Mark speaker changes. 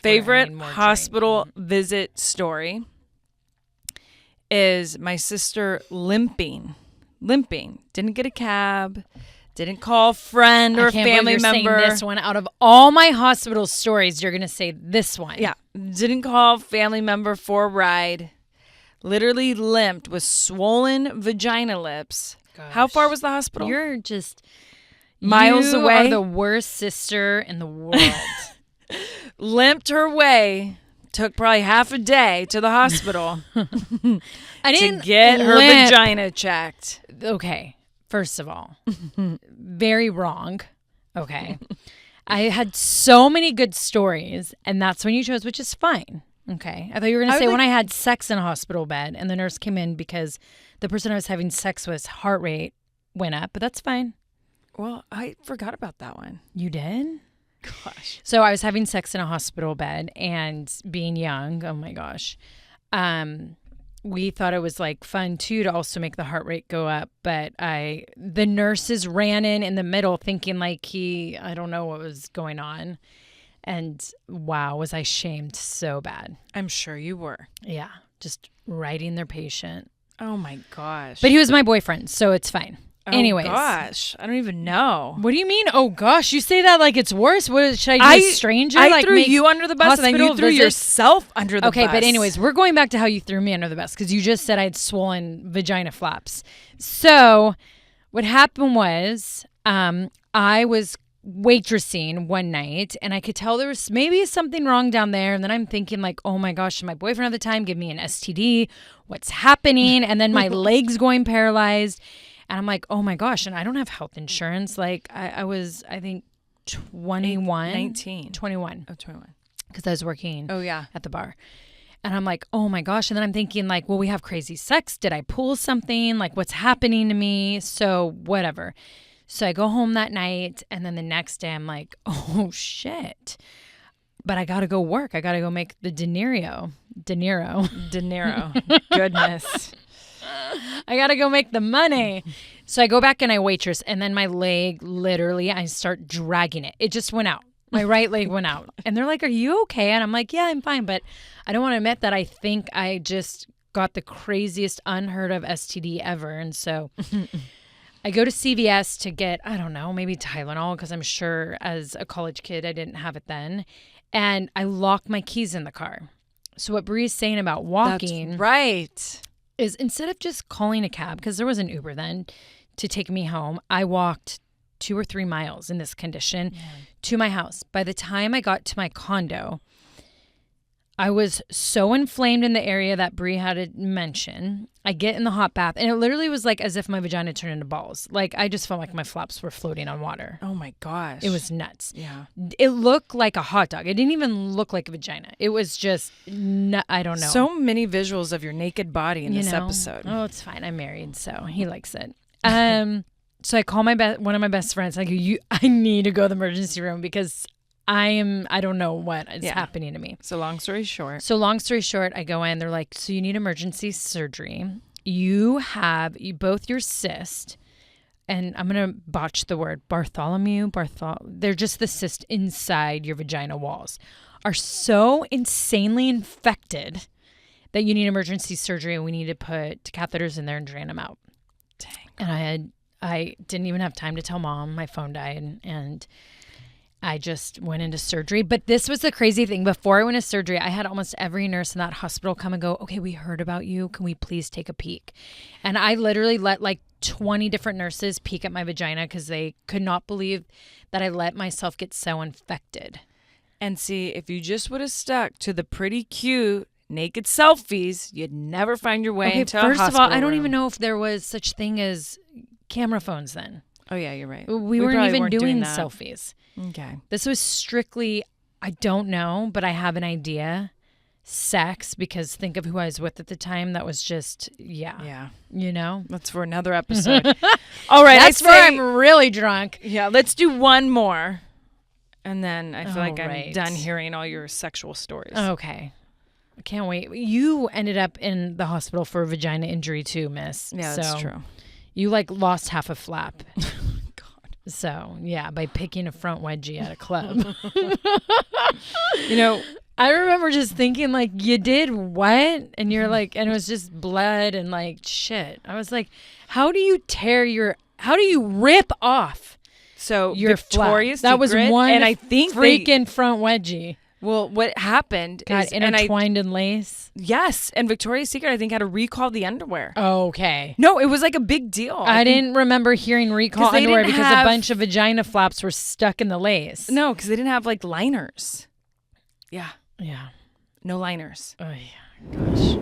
Speaker 1: favorite hospital visit story is my sister limping. Didn't get a cab. Didn't call a friend or a family member.
Speaker 2: Saying this one out of all my hospital stories, you're going to say this one.
Speaker 1: Yeah. Didn't call a family member for a ride. Literally limped with swollen vagina lips. Gosh. How far was the hospital?
Speaker 2: You're just
Speaker 1: miles away.
Speaker 2: You are the worst sister in the world.
Speaker 1: Limped her way. Took probably half a day to the hospital to get her vagina checked.
Speaker 2: Okay. First of all, very wrong. Okay. I had so many good stories, and that's when you chose, which is fine. Okay. I thought you were going to say when I had sex in a hospital bed and the nurse came in because the person I was having sex with heart rate went up, but that's fine.
Speaker 1: Well, I forgot about that one.
Speaker 2: You did?
Speaker 1: Gosh.
Speaker 2: So I was having sex in a hospital bed and being young. Oh my gosh. We thought it was like fun too to also make the heart rate go up, but the nurses ran in the middle thinking like I don't know what was going on. And wow, was I shamed so bad.
Speaker 1: I'm sure you were.
Speaker 2: Yeah. Just writing their patient.
Speaker 1: Oh my gosh.
Speaker 2: But he was my boyfriend, so it's fine. Anyways.
Speaker 1: Oh gosh. I don't even know.
Speaker 2: What do you mean? Oh gosh. You say that like it's worse. Should I be a stranger?
Speaker 1: I threw you under the bus and then you threw yourself under the bus.
Speaker 2: Okay, but anyways, we're going back to how you threw me under the bus because you just said I had swollen vagina flaps. So what happened was I was waitressing one night and I could tell there was maybe something wrong down there. And then I'm thinking like, oh my gosh, my boyfriend at the time gave me an STD. What's happening? And then my leg's going paralyzed. And I'm like, oh my gosh. And I don't have health insurance. Like I was, I think 21.
Speaker 1: 19.
Speaker 2: 21.
Speaker 1: Oh, 21.
Speaker 2: Because I was working at the bar. And I'm like, oh my gosh. And then I'm thinking like, well, we have crazy sex. Did I pull something? Like what's happening to me? So whatever. So I go home that night. And then the next day I'm like, oh shit. But I got to go work. I got to go make the dinero.
Speaker 1: Goodness.
Speaker 2: I got to go make the money. So I go back and I waitress. And then my leg, literally, I start dragging it. It just went out. My right leg went out. And they're like, are you okay? And I'm like, yeah, I'm fine. But I don't want to admit that I think I just got the craziest unheard of STD ever. And so I go to CVS to get, I don't know, maybe Tylenol, because I'm sure as a college kid, I didn't have it then. And I lock my keys in the car. So what Brie's saying about walking.
Speaker 1: That's right.
Speaker 2: Is instead of just calling a cab, because there was an Uber then, to take me home, I walked 2 or 3 miles in this condition to my house. By the time I got to my condo, I was so inflamed in the area that Brie had to mention. I get in the hot bath, and it literally was like as if my vagina turned into balls. Like, I just felt like my flaps were floating on water.
Speaker 1: Oh, my gosh.
Speaker 2: It was nuts.
Speaker 1: Yeah.
Speaker 2: It looked like a hot dog. It didn't even look like a vagina. It was just, I don't know.
Speaker 1: So many visuals of your naked body in this episode.
Speaker 2: Oh, it's fine. I'm married, so he likes it. So I call one of my best friends. I go, I need to go to the emergency room because I don't know what is happening to me.
Speaker 1: So long story short,
Speaker 2: I go in. They're like, so you need emergency surgery. You have both your cyst, and I'm going to botch the word, they're just the cyst inside your vagina walls, are so insanely infected that you need emergency surgery, and we need to put catheters in there and drain them out.
Speaker 1: Dang.
Speaker 2: And I didn't even have time to tell Mom. My phone died, and I just went into surgery. But this was the crazy thing. Before I went to surgery, I had almost every nurse in that hospital come and go, okay, we heard about you. Can we please take a peek? And I literally let like 20 different nurses peek at my vagina because they could not believe that I let myself get so infected.
Speaker 1: And see, if you just would have stuck to the pretty cute naked selfies, you'd never find your way into a hospital
Speaker 2: First of all, I don't
Speaker 1: room.
Speaker 2: even know if there was such thing as camera phones then.
Speaker 1: Oh, yeah, you're right.
Speaker 2: We weren't even doing selfies.
Speaker 1: Okay.
Speaker 2: This was strictly, I don't know, but I have an idea, sex, because think of who I was with at the time. That was just,
Speaker 1: Yeah.
Speaker 2: You know?
Speaker 1: That's for another episode. All right.
Speaker 2: That's where I'm really drunk.
Speaker 1: Yeah, let's do one more. And then I feel like I'm done hearing all your sexual stories.
Speaker 2: Okay. I can't wait. You ended up in the hospital for a vagina injury too, miss.
Speaker 1: Yeah, that's true.
Speaker 2: You like lost half a flap.
Speaker 1: God.
Speaker 2: So, yeah, by picking a front wedgie at a club. I remember just thinking, like, you did what? And you're like, and it was just blood and like shit. I was like, how do you rip off your
Speaker 1: Victoria's
Speaker 2: flap? That was
Speaker 1: Secret,
Speaker 2: one
Speaker 1: and I think
Speaker 2: freaking front wedgie.
Speaker 1: Well, what happened is
Speaker 2: intertwined in lace.
Speaker 1: Yes, and Victoria's Secret I think had to recall the underwear.
Speaker 2: Okay.
Speaker 1: No, it was like a big deal.
Speaker 2: I didn't remember hearing recall underwear because a bunch of vagina flaps were stuck in the lace.
Speaker 1: No, because they didn't have like liners. Yeah.
Speaker 2: Yeah.
Speaker 1: No liners.
Speaker 2: Oh yeah. Gosh.